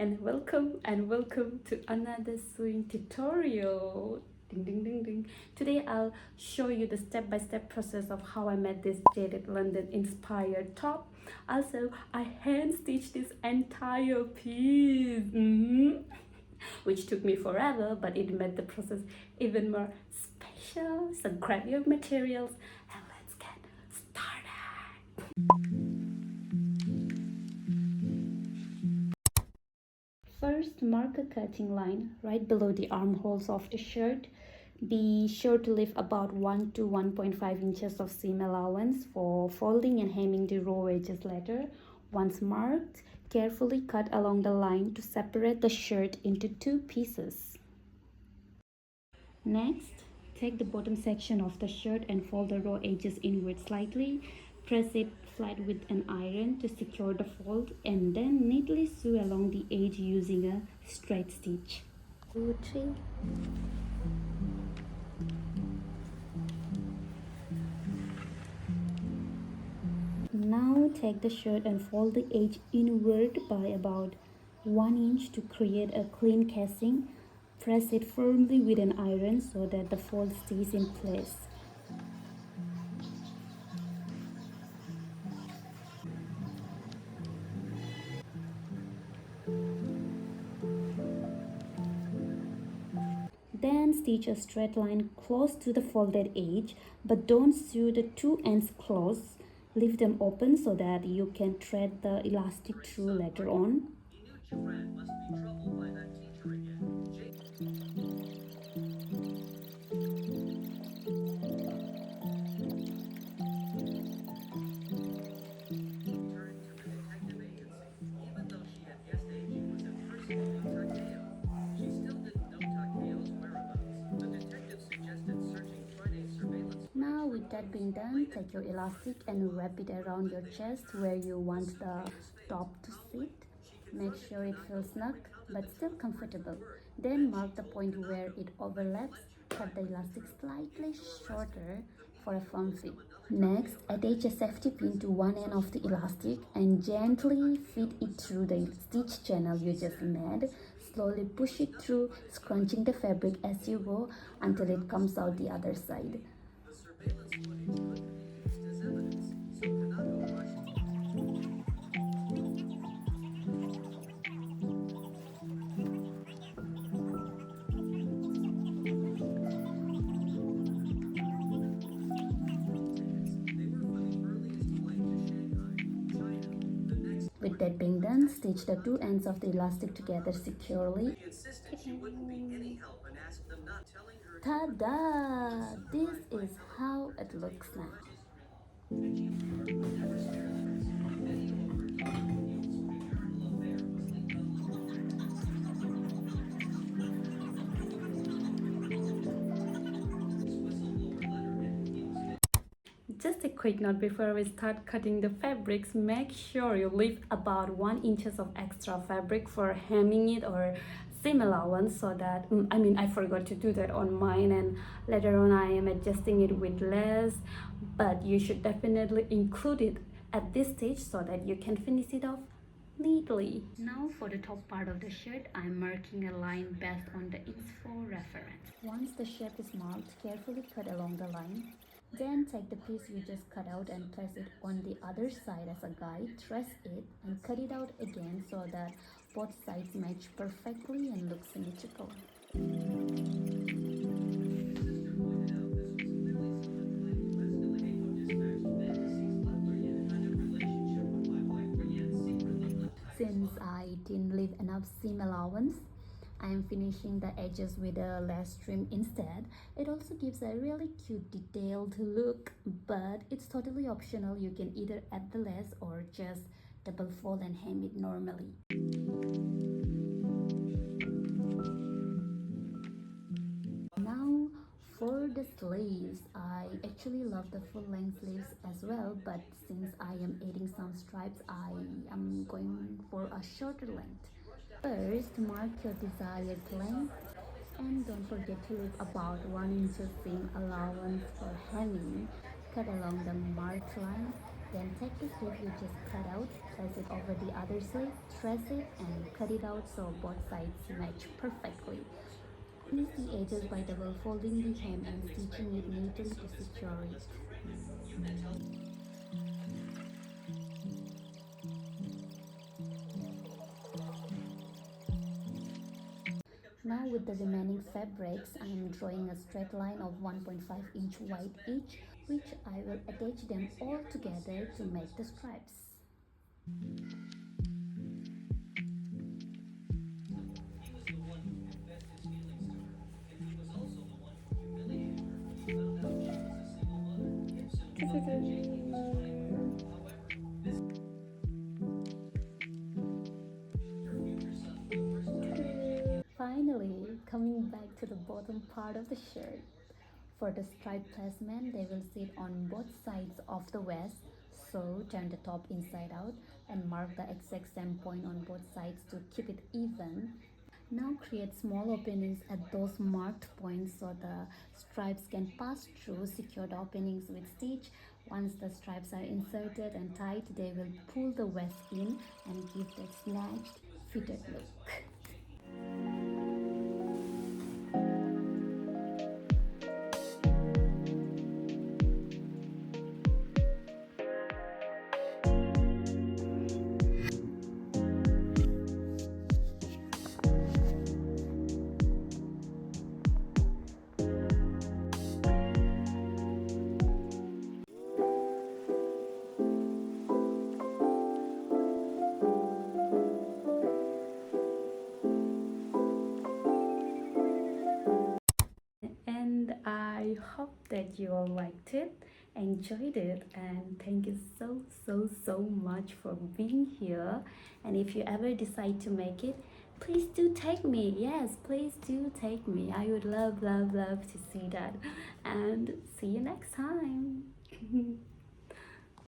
and welcome to another sewing tutorial. Ding ding ding ding. Today I'll show you the step-by-step process of how I made this Jaded London inspired top. Also, I hand stitched this entire piece, which took me forever, but it made the process even more special. So grab your materials and let's get started. First, mark a cutting line right below the armholes of the shirt. Be sure to leave about 1 to 1.5 inches of seam allowance for folding and hemming the raw edges later. Once marked, carefully cut along the line to separate the shirt into two pieces. Next, take the bottom section of the shirt and fold the raw edges inward slightly. Press it flat with an iron to secure the fold and then neatly sew along the edge using a straight stitch. 2, 3. Now take the shirt and fold the edge inward by about 1 inch to create a clean casing. Press it firmly with an iron so that the fold stays in place. Then stitch a straight line close to the folded edge, but don't sew the two ends close. Leave them open so that you can thread the elastic through later on. Now with that being done, take your elastic and wrap it around your chest where you want the top to sit. Make sure it feels snug but still comfortable. Then mark the point where it overlaps. Cut the elastic slightly shorter for a firm fit. Next, attach a safety pin to one end of the elastic and gently fit it through the stitch channel you just made. Slowly push it through, scrunching the fabric as you go until it comes out the other side. With that being done, stitch the two ends of the elastic together securely. Ta-da! This is how it looks now. Just a quick note before we start cutting the fabrics, make sure you leave about 1 inches of extra fabric for hemming it or seam allowance so that, I forgot to do that on mine and later on I am adjusting it with less, but you should definitely include it at this stage so that you can finish it off neatly. Now for the top part of the shirt, I'm marking a line based on the info reference. Once the shape is marked, carefully cut along the line. Then take the piece you just cut out and place it on the other side as a guide, truss it and cut it out again so that both sides match perfectly and look symmetrical. Since I didn't leave enough seam allowance, I am finishing the edges with a lace trim instead. It also gives a really cute detailed look, but it's totally optional. You can either add the lace or just double fold and hem it normally. Now for the sleeves, I actually love the full length sleeves as well, but since I am adding some stripes, I am going for a shorter length. First, mark your desired length and don't forget to leave about 1 inch of seam allowance for hemming. Cut along the marked line Then take the sleeve you just cut out, place it over the other sleeve, press it and cut it out so both sides match perfectly. Crease the edges by double folding the hem and stitching it neatly to secure it. Now with the remaining fabrics, I am drawing a straight line of 1.5-inch wide each, which I will attach them all together to make the stripes. Finally, coming back to the bottom part of the shirt. For the stripe placement, they will sit on both sides of the waist, so turn the top inside out and mark the exact same point on both sides to keep it even. Now create small openings at those marked points so the stripes can pass through. Secure the openings with stitch. Once the stripes are inserted and tight, they will pull the waist in and give that snatched, fitted look. And I hope that you all liked it, enjoyed it, and thank you so much for being here. And if you ever decide to make it, please do take me. Yes, please do take me. I would love to see that. And see you next time.